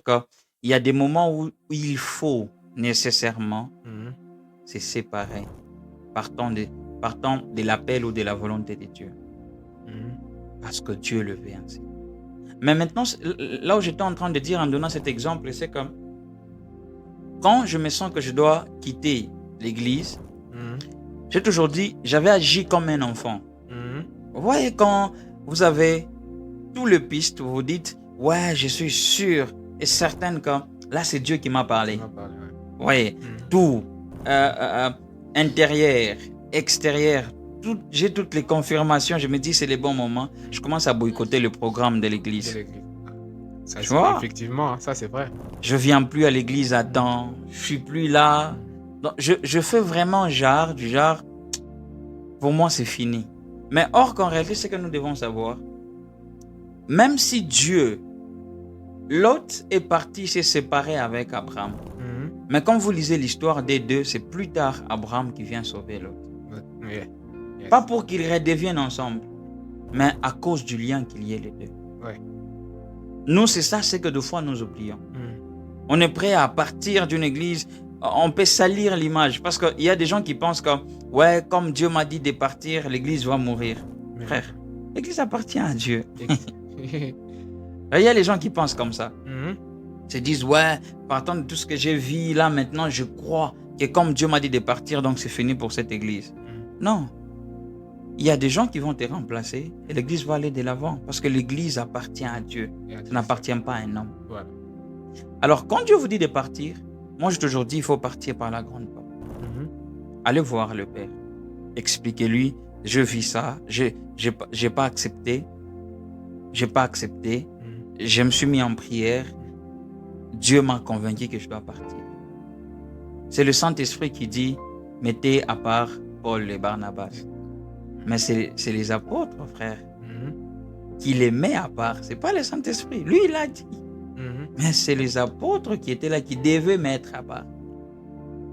qu'il y a des moments où il faut nécessairement Mhm. se séparer, partant de, partant de l'appel ou de la volonté de Dieu, Mhm. parce que Dieu le veut ainsi. Mais maintenant, là où j'étais en train de dire en donnant cet exemple, c'est comme quand je me sens que je dois quitter l'église, Mhm. j'ai toujours dit, j'avais agi comme un enfant. Mhm. Vous voyez, quand vous avez tout le piste, vous vous dites, ouais, je suis sûr et certain que là, c'est Dieu qui m'a Tu parlé. m'as parlé, ouais. Vous voyez, Mhm. tout, intérieur, extérieur, j'ai toutes les confirmations, je me dis, c'est les bons moments. Je commence à boycotter le programme de De l'église. l'église. Ça, Tu vois, effectivement, hein, ça c'est vrai. je viens plus à l'église à temps, je suis plus là. Mhm. Donc, je fais vraiment du genre, pour moi, c'est fini. Mais or qu'en réalité, c'est que nous devons savoir, même si Dieu, Lot est parti se séparer avec Abraham. Mhm. Mais quand vous lisez l'histoire des deux, c'est plus tard Abraham qui vient sauver Lot. Ouais. Yes. Pas pour qu'ils redeviennent ensemble, mais à cause du lien qu'il y ait les deux. Ouais. Nous, c'est ça, c'est que des fois nous oublions. Mhm. On est prêt à partir d'une église, on peut salir l'image. Parce qu'il y a des gens qui pensent que, ouais, comme Dieu m'a dit de partir, l'église va mourir. Mais Frère, l'église appartient à Dieu. ex- Il y a les gens qui pensent comme ça. Mhm. Se disent, ouais, partant de tout ce que j'ai vu là maintenant, je crois que comme Dieu m'a dit de partir, donc c'est fini pour cette église. Mhm. Non. Il y a des gens qui vont te remplacer et l'église va aller de l'avant parce que l'église appartient à Dieu. Ça n'appartient pas à un homme. Voilà. Alors, quand Dieu vous dit de partir, moi je toujours dis, il faut partir par la grande porte. Mhm. Allez voir le Père. Expliquez-lui, je vis ça, j'ai pas accepté. J'ai pas accepté. Mhm. Je me suis mis en prière. Dieu m'a convaincu que je dois partir. C'est le Saint-Esprit qui dit, mettez à part Paul et Barnabas. Mais c'est les apôtres, frère, Mhm. qui les met à part. C'est pas le Saint-Esprit. Lui, il a dit. Mhm. Mais c'est les apôtres qui étaient là, qui devaient mettre à part.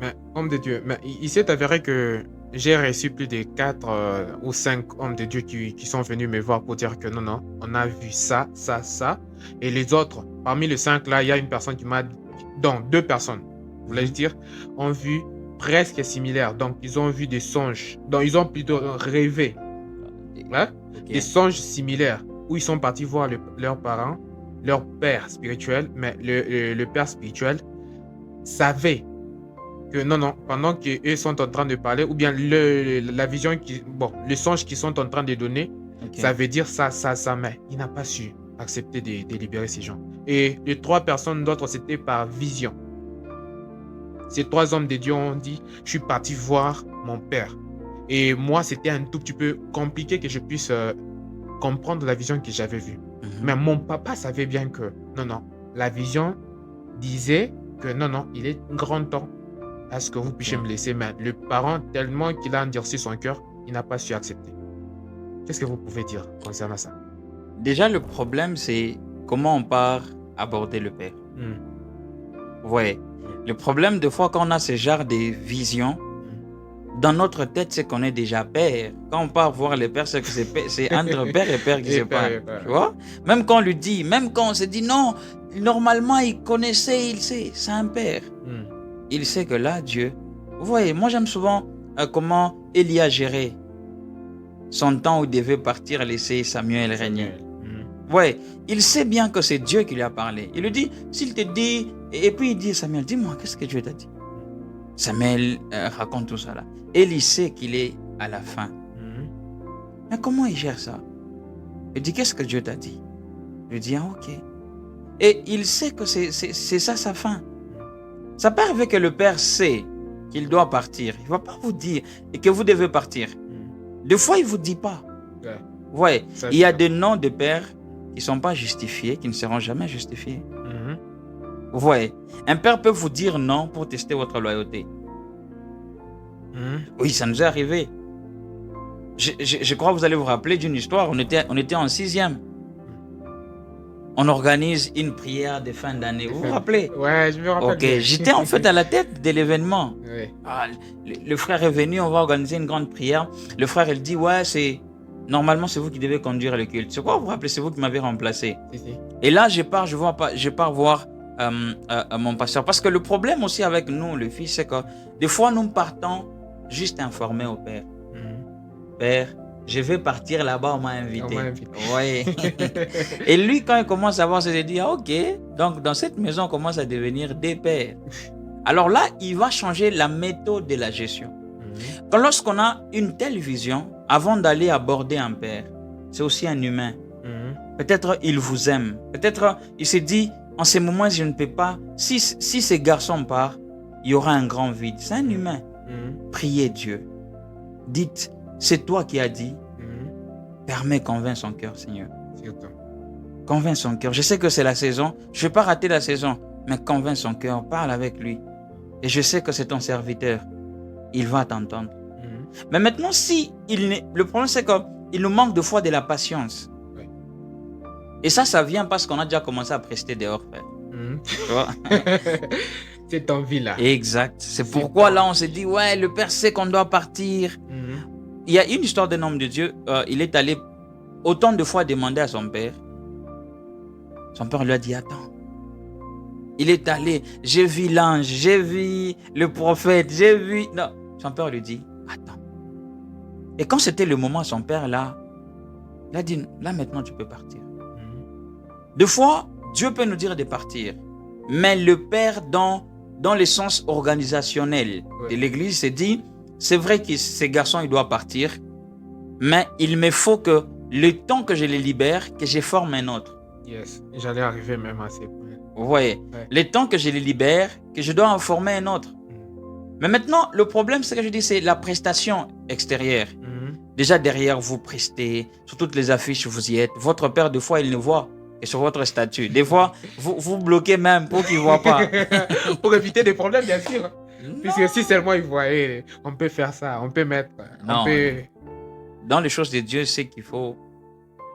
Mais, homme de Dieu, mais il s'est avéré que j'ai reçu plus de 4 ou 5 hommes de Dieu qui sont venus me voir pour dire que non, on a vu ça, ça, ça. Et les autres, parmi les 5 là, il y a une personne qui m'a dit, donc 2 personnes, voulais-je dire, ont vu presque similaire. Donc, ils ont vu des songes. Donc, ils ont plutôt rêvé, hein, Ok. des songes similaires où ils sont partis voir leurs parents, leur père spirituel, mais le père spirituel savait que non, pendant qu'eux sont en train de parler, ou bien la vision, le songe qu'ils sont en train de donner, Ok. ça veut dire ça, mais il n'a pas su accepter de libérer ces gens. Et les 3 personnes d'autres, c'était par vision. Ces 3 hommes de Dieu ont dit, je suis parti voir mon père. Et moi, c'était un tout petit peu compliqué que je puisse comprendre la vision que j'avais vue. Mhm. Mais mon papa savait bien que non, la vision disait que non, il est grand temps à ce que vous puissiez me laisser. Mais le parent, tellement qu'il a endurci son cœur, il n'a pas su accepter. Qu'est-ce que vous pouvez dire concernant ça? Déjà, le problème, c'est comment on part aborder le Père. Ouais. Le problème, des fois, quand on a ce genre de visions, dans notre tête, c'est qu'on est déjà père. Quand on part voir le père, c'est que c'est entre père et père qui se parle. Tu vois? Même quand on lui dit, même quand on se dit non, normalement, il connaissait, il sait, c'est un père. Il sait que là, Dieu. Vous voyez, moi, j'aime souvent comment Élie a géré son temps où il devait partir laisser Samuel régner. Ouais, il sait bien que c'est Dieu qui lui a parlé. Il lui dit, s'il te dit, et puis il dit, Samuel, dis-moi, qu'est-ce que Dieu t'a dit? Samuel raconte tout ça là. Élie sait qu'il est à la fin. Mais comment il gère ça? Il dit, qu'est-ce que Dieu t'a dit? Il lui dit, ah, ok. Et il sait que c'est ça sa fin. Ça peut arriver que le père sait qu'il doit partir. Il ne va pas vous dire et que vous devez partir. Des fois, il ne vous dit pas. Ouais. Il y a des noms de pères qui ne sont pas justifiés, qui ne seront jamais justifiés. Vous voyez, un père peut vous dire non pour tester votre loyauté. Oui, ça nous est arrivé. Je crois que vous allez vous rappeler d'une histoire. On était en 6e. On organise une prière de fin d'année. Vous vous rappelez? Ouais, je me rappelle. Ok, j'étais en fait à la tête de l'événement. Oui. Ah, le frère est venu, on va organiser une grande prière. Le frère, il dit, ouais, normalement, c'est vous qui devez conduire le culte. C'est quoi, vous vous rappelez, c'est vous qui m'avez remplacé. Si. Et là, je pars voir mon pasteur. Parce que le problème aussi avec nous, le fils, c'est que des fois, nous partons juste informer au père. Père, je vais partir là-bas, on m'a invité. Oui. Et lui, quand il commence à voir ça, il dit, ah, ok, donc dans cette maison, on commence à devenir des pères. Alors là, il va changer la méthode de la gestion. Quand lorsqu'on a une telle vision, avant d'aller aborder un père, c'est aussi un humain. Peut-être il vous aime. Peut-être il s'est dit, en ces moments, je ne peux pas. Si ces garçons partent, il y aura un grand vide. C'est un humain. Priez Dieu. Dites, c'est toi qui as dit. Permets, convainc son cœur, Seigneur. Convainc son cœur. Je sais que c'est la saison. Je ne vais pas rater la saison. Mais convainc son cœur. Parle avec lui. Et je sais que c'est ton serviteur. Il va t'entendre. Mais maintenant, le problème, c'est qu'il nous manque de fois de la patience. Et ça vient parce qu'on a déjà commencé à prester dehors, frère. Tu vois? Cette envie-là. Exact. C'est pourquoi là, on s'est dit, ouais, le père sait qu'on doit partir. Il y a une histoire d'un homme de Dieu. Il est allé autant de fois demander à son père. Son père lui a dit, attends. Il est allé, j'ai vu l'ange, j'ai vu le prophète, j'ai vu... Non. Son père lui dit, attends. Et quand c'était le moment, son père, là, il a dit, là maintenant, tu peux partir. Des fois, Dieu peut nous dire de partir. Mais le père, dans le sens organisationnel de l'église, s'est dit, c'est vrai que ces garçons, ils doivent partir, mais il me faut que le temps que je les libère, que je forme un autre. Yes, j'allais arriver même à ces points. Ouais. Le temps que je les libère, que je dois en former un autre. Mais maintenant, le problème, c'est que je dis, c'est la prestation extérieure. Déjà, derrière, vous prestez, sur toutes les affiches, vous y êtes. Votre père, des fois, il ne voit que sur votre statut. Des fois, vous bloquez même pour qu'il ne voit pas. Pour éviter des problèmes, bien sûr. Puisque si seulement il voyait, on peut faire ça, on peut mettre... Non. Dans les choses de Dieu, c'est qu'il faut...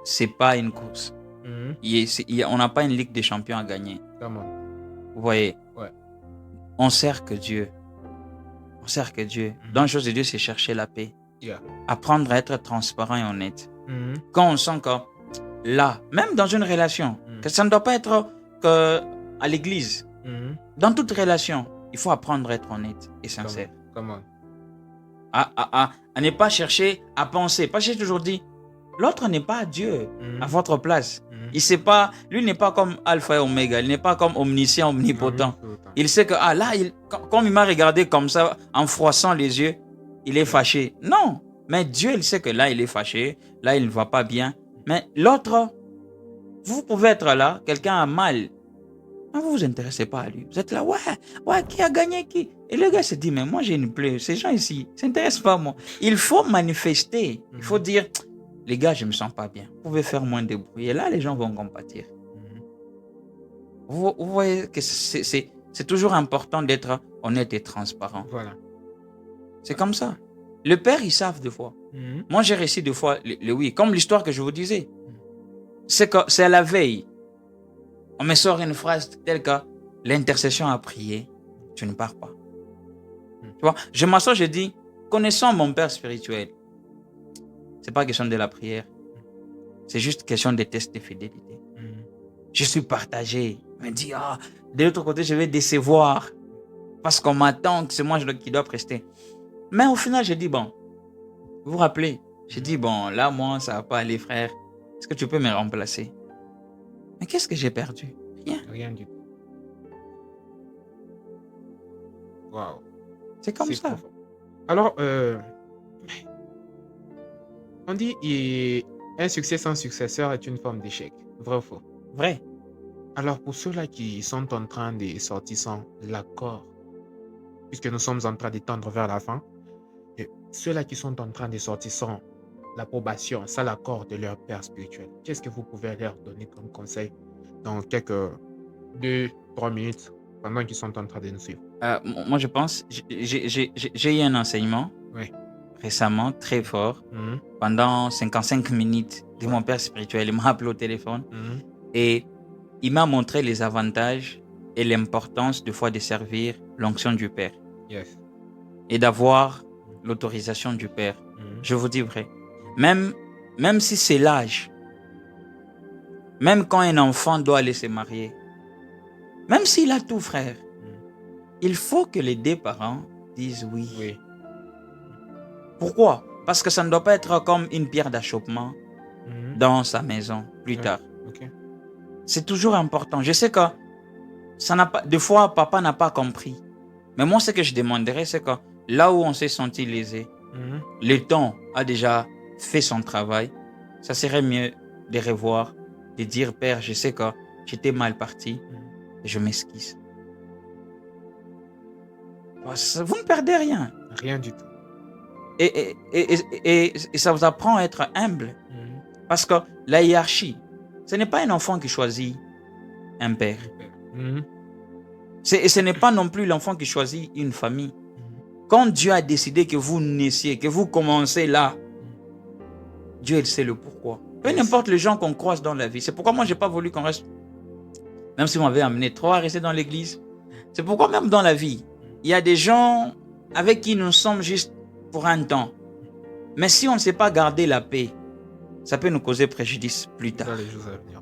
C'est pas une course. On n'a pas une Ligue des champions à gagner. Vous voyez? On sert que Dieu. On sert que Dieu. Dans les choses de Dieu, c'est chercher la paix. Apprendre à être transparent et honnête. Quand on sent que là, même dans une relation, que ça ne doit pas être qu'à l'église. Dans toute relation, il faut apprendre à être honnête et sincère. À ne pas chercher à penser. Parce que j'ai toujours dit, l'autre n'est pas Dieu à votre place. Il sait pas, lui n'est pas comme Alpha et Oméga, il n'est pas comme omniscient, omnipotent. Il sait que là, comme il m'a regardé comme ça, en froissant les yeux, il est fâché. Non, mais Dieu, il sait que là, il est fâché, là, il ne va pas bien. Mais l'autre, vous pouvez être là, quelqu'un a mal, mais vous ne vous intéressez pas à lui. Vous êtes là, ouais, qui a gagné qui? Et le gars se dit, mais moi, j'ai une plaie, ces gens ici ne s'intéressent pas à moi. Il faut manifester, il faut dire... Les gars, je ne me sens pas bien. Vous pouvez faire moins de bruit. Et là, les gens vont compatir. Vous voyez que c'est toujours important d'être honnête et transparent. Voilà. C'est comme ça. Le père, ils savent des fois. Moi, j'ai réussi des fois le oui. Comme l'histoire que je vous disais. C'est à la veille. On me sort une phrase telle que l'intercession a prié. Tu ne pars pas. Tu vois, je m'assois, je dis, connaissant mon père spirituel, c'est pas question de la prière. C'est juste question des tests de fidélité. Je suis partagé. Il me dit, de l'autre côté, je vais décevoir. Parce qu'on m'attend que c'est moi qui dois prester. Mais au final, j'ai dit, bon, vous vous rappelez, j'ai dit, bon, là, moi, ça va pas aller, frère. Est-ce que tu peux me remplacer? Mais qu'est-ce que j'ai perdu? Rien. Rien du tout. Waouh. C'est comme ça. Profond. Alors, on dit un succès sans successeur est une forme d'échec. Vrai ou faux? Vrai. Alors, pour ceux-là qui sont en train de sortir sans l'accord, puisque nous sommes en train de tendre vers la fin, et ceux-là qui sont en train de sortir sans l'approbation, sans l'accord de leur père spirituel, qu'est-ce que vous pouvez leur donner comme conseil dans quelques 2-3 minutes pendant qu'ils sont en train de nous suivre? Moi, je pense, j'ai eu un enseignement récemment très fort. Pendant 55 minutes de mon père spirituel. Il m'a appelé au téléphone et il m'a montré les avantages et l'importance de fois de servir l'onction du Père. Et d'avoir l'autorisation du Père. Je vous dis vrai. Même si c'est l'âge, même quand un enfant doit aller se marier, Même s'il a tout, frère, il faut que les deux parents disent oui. Oui. Pourquoi? Parce que ça ne doit pas être comme une pierre d'achoppement dans sa maison plus tard. Ok. C'est toujours important. Je sais que ça n'a pas, des fois, papa n'a pas compris. Mais moi, ce que je demanderais, c'est que là où on s'est senti lésé, le temps a déjà fait son travail. Ça serait mieux de revoir, de dire, Père, je sais que j'étais mal parti, et je m'esquisse. Vous ne perdez rien. Rien du tout. Et ça vous apprend à être humble. Parce que la hiérarchie, ce n'est pas un enfant qui choisit un père. Et ce n'est pas non plus l'enfant qui choisit une famille. Quand Dieu a décidé que vous naissiez, que vous commencez là, Dieu, il sait le pourquoi. Peu importe les gens qu'on croise dans la vie. C'est pourquoi moi, je n'ai pas voulu qu'on reste, même si on m'avait amené trop à rester dans l'église. C'est pourquoi même dans la vie, il y a des gens avec qui nous sommes juste pour un temps. Mais si on ne sait pas garder la paix, ça peut nous causer préjudice plus tard. Dans les jours à venir.